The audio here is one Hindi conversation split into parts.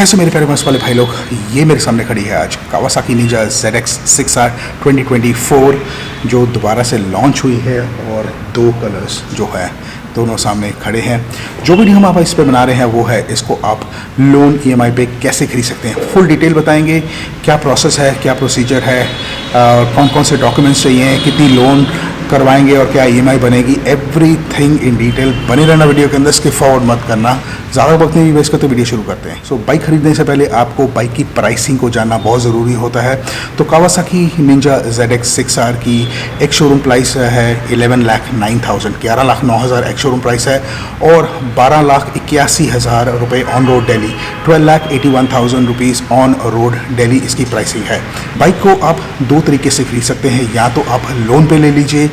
ऐसे मेरे प्यारे मस्त वाले भाई लोग, ये मेरे सामने खड़ी है आज कावासाकी निंजा ZX 6R 2024 जो दोबारा से लॉन्च हुई है और दो कलर्स जो है दोनों सामने खड़े हैं। जो वीडियो हम आप इस पे बना रहे हैं वो है इसको आप लोन EMI पे कैसे खरीद सकते हैं। फुल डिटेल बताएंगे, क्या प्रोसेस है, क्या प्रोसीजर है, कौन कौन से डॉक्यूमेंट्स चाहिए, कितनी लोन करवाएंगे और क्या EMI बनेगी, एवरीथिंग इन डिटेल। बने रहना वीडियो के अंदर, स्किप फॉरवर्ड मत करना। ज़्यादा वक्त नहीं वेस्ट करते, वीडियो शुरू करते हैं। बाइक खरीदने से पहले आपको बाइक की प्राइसिंग को जानना बहुत ज़रूरी होता है। तो कावासाकी निंजा ZX 6R की एक शोरूम प्राइस है 11,09,000, 11,09,000 एक शोरूम प्राइस है, और 12,81,000 रुपये on road Delhi, 12,81,000 rupees on road Delhi इसकी प्राइसिंग है। बाइक को आप दो तरीके से खरीद सकते हैं, या तो आप लोन पे ले लीजिए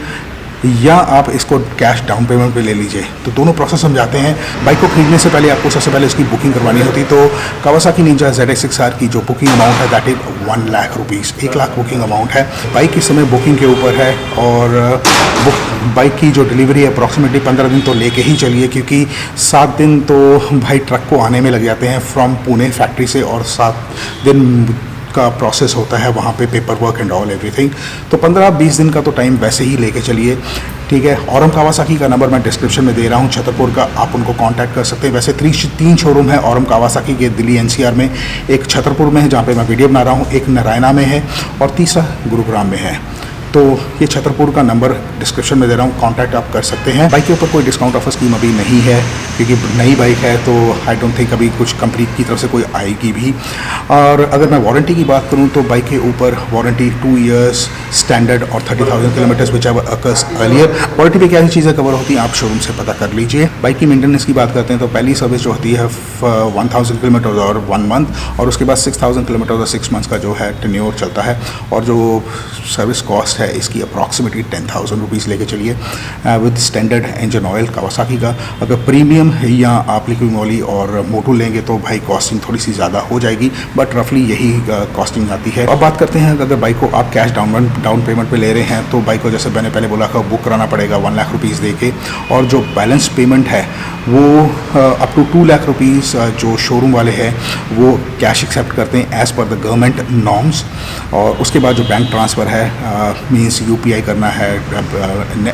या आप इसको कैश डाउन पेमेंट पे ले लीजिए। तो दोनों प्रोसेस समझाते हैं। बाइक को खरीदने से पहले आपको सबसे पहले इसकी बुकिंग करवानी होती। तो कावासाकी निंजा ZX 6R की जो बुकिंग अमाउंट है that is 1 lakh rupees, 1 lakh booking amount है। बाइक इस समय बुकिंग के ऊपर है और बाइक की जो डिलीवरी है अप्रॉक्सीमेटली 15 दिन तो लेके ही चलिए, क्योंकि 7 दिन तो भाई ट्रक को आने में लग जाते हैं फ्रॉम पुणे फैक्ट्री से, और 7 दिन का प्रोसेस होता है वहाँ पे, paper work and all everything. तो 15-20 दिन का तो टाइम वैसे ही लेके चलिए, ठीक है। औरम कावासाकी का नंबर मैं डिस्क्रिप्शन में दे रहा हूँ, छतरपुर का, आप उनको कांटेक्ट कर सकते हैं। वैसे 3 शोरूम है औरम कावासाकी के दिल्ली NCR में, एक छतरपुर में है जहाँ पे मैं वीडियो बना रहा हूँ, एक नारायणा में है, और तीसरा गुरुग्राम में है। तो ये छतरपुर का नंबर डिस्क्रिप्शन में दे रहा हूँ, कांटेक्ट आप कर सकते हैं। बाइक के ऊपर कोई डिस्काउंट ऑफर स्कीम अभी नहीं है, क्योंकि नई बाइक है, तो आई डोंट थिंक अभी कुछ कंपनी की तरफ से कोई आएगी भी। और अगर मैं वारंटी की बात करूँ तो बाइक के ऊपर वारंटी 2 इयर्स स्टैंडर्ड और 30,000 kilometres which have occurs earlier. Warranty पे क्या चीज़ें कवर होती हैं आप शोरूम से पता कर लीजिए। बाइक की मेंटेनेंस की बात करते हैं तो पहली सर्विस जो होती है 1000 किलोमीटर और 1 मंथ, और उसके बाद 6000 किलोमीटर और 6 मंथ्स का जो है टेन्योर चलता है। और जो सर्विस कॉस्ट है इसकी अप्रॉक्सीमेटली 10,000 रुपीज़ लेके चलिए with standard engine oil Kawasaki का। अगर प्रीमियम या आप लिक्विड मोली और मोटू लेंगे तो भाई कॉस्टिंग थोड़ी सी ज़्यादा हो जाएगी, बट रफली यही कॉस्टिंग आती है। अब बात करते हैं अगर बाइक को आप कैश डाउन पेमेंट पे ले रहे हैं तो बाइक को, जैसे मैंने पहले बोला था, बुक कराना पड़ेगा 1 लाख रुपीज़ दे के, और जो बैलेंस पेमेंट है वो अप टू 2 लाख रुपीज़ जो शोरूम वाले हैं वो कैश एक्सेप्ट करते हैं as per the government norms. और उसके बाद जो बैंक ट्रांसफ़र है, मीन्स UPI करना है,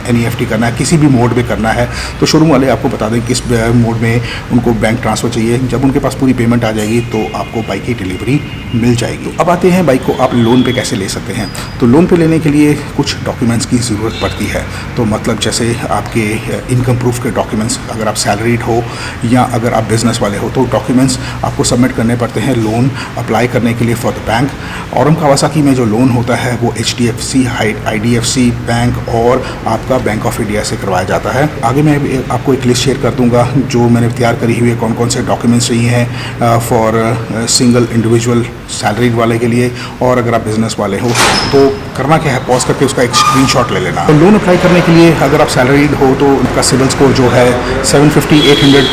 NEFT करना है, किसी भी मोड में करना है, तो शोरूम वाले आपको बता दें किस मोड में उनको बैंक ट्रांसफ़र चाहिए। जब उनके पास पूरी पेमेंट आ जाएगी तो आपको बाइक की डिलीवरी मिल जाएगी। अब आते हैं बाइक को आप लोन पे कैसे ले सकते हैं। तो लोन पे लेने के लिए कुछ डॉक्यूमेंट्स की ज़रूरत पड़ती है। तो मतलब जैसे आपके इनकम प्रूफ के डॉक्यूमेंट्स, अगर आप सैलरीड हो या अगर आप बिज़नेस वाले हो तो डॉक्यूमेंट्स आपको सबमिट करने पड़ते हैं लोन अप्लाई करने के लिए for the bank. Aurum Kawasaki में जो लोन होता है वो HDFC, IDFC बैंक और आपका बैंक ऑफ इंडिया से करवाया जाता है। आगे मैं आपको एक लिस्ट शेयर कर दूंगा जो मैंने तैयार करी हुई है, कौन कौन से डॉक्यूमेंट्स चाहिए हैं फॉर सिंगल इंडिविजुअल सैलरीड वाले के लिए, और अगर आप बिजनेस वाले हो तो करना क्या है, पॉज करके उसका एक स्क्रीनशॉट ले लेना। तो लोन अप्लाई करने के लिए अगर आप सैलरीड हो तो उनका सिविल स्कोर जो है 750-800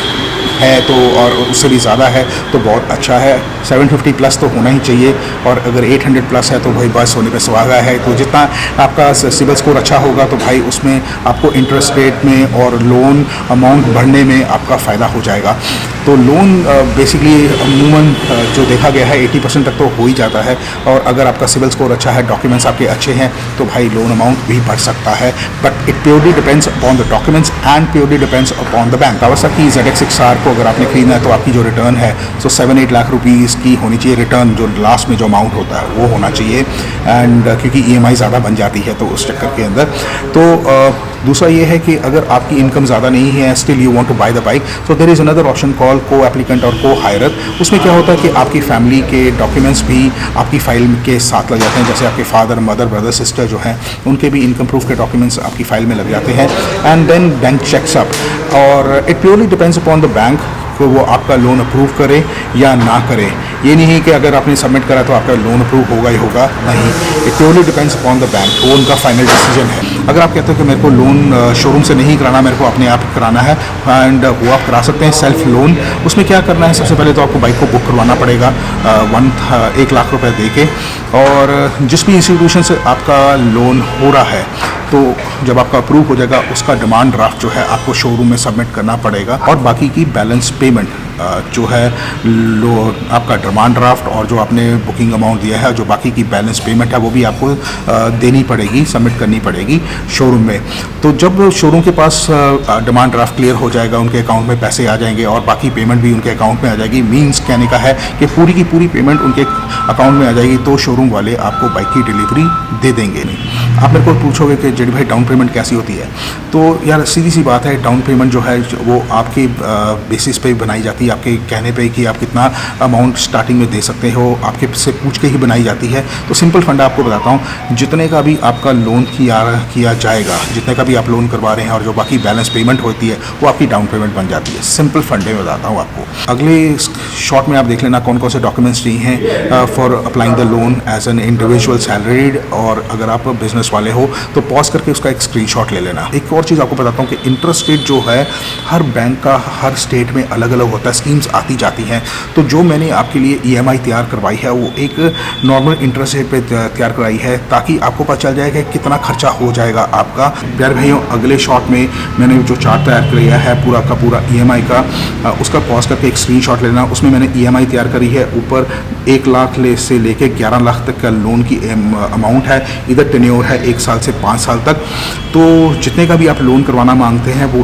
है, तो और उससे भी ज़्यादा है तो बहुत अच्छा है। 750 प्लस तो होना ही चाहिए, और अगर 800 प्लस है तो भाई बस होने पे सुहागा है। तो जितना आपका सिविल स्कोर अच्छा होगा तो भाई उसमें आपको इंटरेस्ट रेट में और लोन अमाउंट बढ़ने में आपका फ़ायदा हो जाएगा। तो लोन बेसिकली अमूमन जो देखा गया है 80% तक तो हो ही जाता है, और अगर आपका सिविल स्कोर अच्छा है, डॉक्यूमेंट्स आपके अच्छे हैं, तो भाई लोन अमाउंट भी बढ़ सकता है। But it purely depends upon the documents and purely depends upon the bank. Kawasaki ZX 6R को अगर आपने खरीदना है तो आपकी जो रिटर्न है तो 7-8 लाख रुपीज़ की होनी चाहिए रिटर्न, जो लास्ट में जो अमाउंट होता है वो होना चाहिए। एंड क्योंकि EMI ज़्यादा बन जाती है तो उस चक्कर के अंदर। तो दूसरा ये है कि अगर आपकी इनकम ज़्यादा नहीं है, still you want to buy the bike, so there is another option call co applicant और को हायरर। उसमें क्या होता है कि आपकी फैमिली के डॉक्यूमेंट्स भी आपकी फाइल के साथ लग जाते हैं, जैसे आपके फादर, मदर, ब्रदर, सिस्टर जो हैं उनके भी इनकम प्रूफ के डॉक्यूमेंट्स आपकी फाइल में लग जाते हैं। And then bank checks up, और it purely depends upon the bank को वो आपका लोन अप्रूव करे या ना करे। ये नहीं है कि अगर आपने सबमिट करा तो आपका लोन अप्रूव होगा ही होगा, नहीं, it purely depends upon the bank, वो उनका फाइनल डिसीजन है। अगर आप कहते हो कि मेरे को लोन शोरूम से नहीं कराना, मेरे को अपने आप कराना है, एंड वो आप करा सकते हैं सेल्फ लोन। उसमें क्या करना है, सबसे पहले तो आपको बाइक को बुक करवाना पड़ेगा 1 लाख रुपए दे के, और जिस भी इंस्टीट्यूशन से आपका लोन हो रहा है तो जब आपका अप्रूव हो जाएगा उसका डिमांड ड्राफ्ट जो है आपको शोरूम में सबमिट करना पड़ेगा, और बाकी की बैलेंस पेमेंट जो है लो आपका डिमांड ड्राफ्ट और जो आपने बुकिंग अमाउंट दिया है, जो बाकी की बैलेंस पेमेंट है वो भी आपको देनी पड़ेगी, सबमिट करनी पड़ेगी शोरूम में। तो जब शोरूम के पास डिमांड ड्राफ्ट क्लियर हो जाएगा, उनके अकाउंट में पैसे आ जाएंगे और बाकी पेमेंट भी उनके अकाउंट में आ जाएगी, मीन्स कहने का है कि पूरी की पूरी पेमेंट उनके अकाउंट में आ जाएगी, तो शोरूम वाले आपको बाइक की डिलीवरी दे देंगे। नहीं, आप मेरे को पूछोगे कि जेडी भाई डाउन पेमेंट कैसी होती है, तो यार सीधी सी बात है, डाउन पेमेंट जो है वो आपके बेसिस पे बनाई जाती है, आपके कहने पे कि आप कितना अमाउंट स्टार्टिंग में दे सकते हो, आपके से पूछ के ही बनाई जाती है। तो सिंपल फंडा आपको बताता हूँ, जितने का भी आपका लोन किया जाएगा, जितने का भी आप लोन करवा रहे हैं और जो बाकी बैलेंस पेमेंट होती है वो आपकी डाउन पेमेंट बन जाती है। सिंपल फंडे में बताता हूँ आपको। अगले शॉर्ट में आप देख लेना कौन कौन से डॉक्यूमेंट्स चाहिए हैं for applying the loan as an individual salaried, और अगर आप बिजनेस वाले हो तो पॉज करके उसका एक स्क्रीनशॉट ले लेना। एक और चीज़ आपको बताता हूँ कि इंटरेस्ट रेट जो है हर बैंक का हर स्टेट में अलग अलग होता है, स्कीम्स आती जाती हैं। तो जो मैंने आपके लिए EMI तैयार करवाई है वो एक नॉर्मल इंटरेस्ट रेट पे तैयार कराई है, ताकि आपको पता चल जाए कि कितना खर्चा हो जाएगा आपका। प्यारे भाइयों, अगले शॉट में मैंने जो चार्ट तैयार किया है पूरा का पूरा EMI का, उसका पॉज करके एक स्क्रीनशॉट लेना। उसमें मैंने EMI तैयार करी है, ऊपर 1 लाख से लेके 11 लाख तक का लोन की अमाउंट है, इधर टेन्योर है 1 साल से 5 साल तक। तो जितने का भी आप लोन करवाना मांगते हैं वो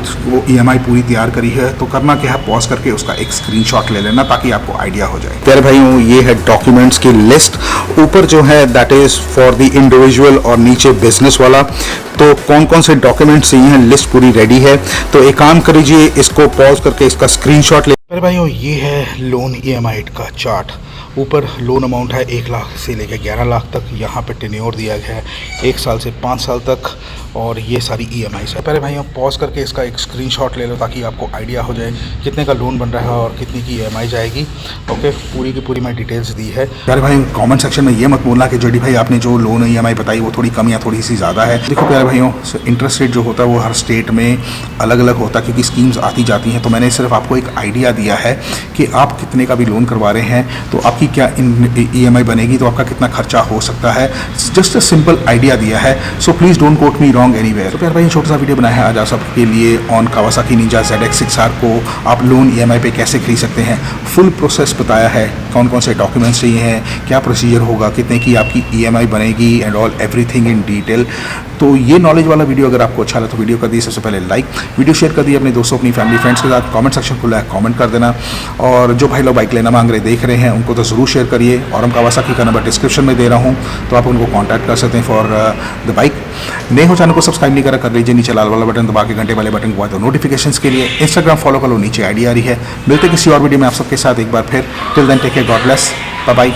EMI पूरी तैयार करी है। तो करना क्या है, पॉज करके उसका एक स्क्रीनशॉट ले लेना ताकि आपको आइडिया हो जाए। प्यारे भाइयों, ये है डॉक्यूमेंट्स की लिस्ट। ऊपर जो है that is for the individual और नीचे बिजनेस वाला। तो कौन कौन से डॉक्यूमेंट्स चाहिए हैं, लिस्ट पूरी रेडी है। तो एक काम करिए, इसको पॉज करके इसका स्क्रीनशॉट ले। मेरे भाइयों, ये है लोन EMI का चार्ट। ऊपर लोन अमाउंट है 1 लाख से लेकर 11 लाख तक, यहाँ पे टेन्योर दिया गया है 1 साल से 5 साल तक, और ये सारी EMI है। पहले भाइयों पॉज करके इसका एक स्क्रीनशॉट ले लो ताकि आपको आइडिया हो जाए कितने का लोन बन रहा है और कितनी की EMI जाएगी। ओके, पूरी की पूरी मैं डिटेल्स दी है। प्यारे भाई, कमेंट सेक्शन में ये मत बोलना कि जेडी भाई आपने जो लोन EMI बताई वो थोड़ी कम या थोड़ी सी ज़्यादा है। देखो प्यारे भाइयों, इंटरेस्ट रेट जो होता है वो हर स्टेट में अलग अलग होता है, क्योंकि स्कीम्स आती जाती हैं। तो मैंने सिर्फ आपको एक आइडिया दिया है कि आप कितने का भी लोन करवा रहे हैं तो आपकी क्या EMI बनेगी, तो आपका कितना खर्चा हो सकता है। जस्ट अ सिंपल आइडिया दिया है। So please don't quote me wrong anywhere. तो प्यारे भाई, छोटा सा वीडियो बनाया है आज आप सबके लिए ऑन कावासाकी निंजा ZX6R को आप लोन EMI पे कैसे खरीद सकते हैं। फुल प्रोसेस बताया है, कौन कौन से डॉक्यूमेंट्स चाहिए हैं, क्या प्रोसीजर होगा, कितने की आपकी EMI बनेगी and all everything in detail. तो ये नॉलेज वाला वीडियो अगर आपको अच्छा लगा तो वीडियो कर दिए सबसे पहले लाइक, वीडियो शेयर कर दिए अपने दोस्तों अपनी फैमिली फ्रेंड्स के साथ, कमेंट सेक्शन खुला है कमेंट कर देना। और जो भाई लोग बाइक लेना मांग रहे देख रहे हैं उनको तो ज़रूर शेयर करिए, और हम कावासाकी का नंबर डिस्क्रिप्शन में दे रहा हूँ, तो आप उनको कॉन्टैक्ट कर सकते हैं फॉर द बाइक। नए हो चैनल को सब्सक्राइब नहीं करा कर लीजिए, नीचे लाल वाला बटन दबा के घंटे वाले बटन को तो नोटिफिकेशंस के लिए। इंस्टाग्राम फॉलो कर लो, नीचे ID आ रही है। मिलते किसी और वीडियो में आप सबके साथ एक बार फिर। Till then take care, God bless, bye bye.